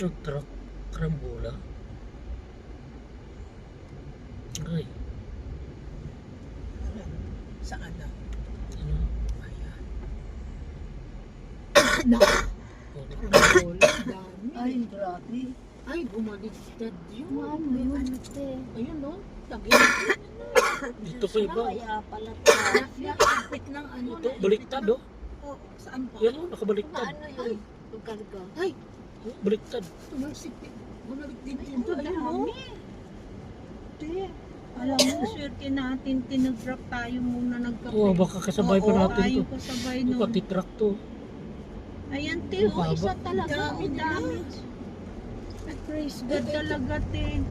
Nag-truck, karambola. Ay, Saan na? ano? Ayan. Oh, Karambola, dami. Ay, grabe. Ay, bumaliktad yun. Ano May yun? ano, Te. ayun no? Tagilid. dito pa iba. Kaya pala to. Nakapit ng ano. Ito, baliktad oh. Oo, saan pa? Yan oh, nakabaliktad. Ano yun? Pagkarga. Ay, Oh, baliktad. tumalsik. Bumalik din Ay, dito. ang Ayun no? dami. Te, alam mo, swerte natin, tinag-drop tayo muna nagkape. Oh, baka kasabay pa Oo, natin tayo to. kasabay Oh, nun. pati truck to. Ayan, te, Ang oh, isa haba. talaga. Dami Ang nila. dami. Praise God talaga, te.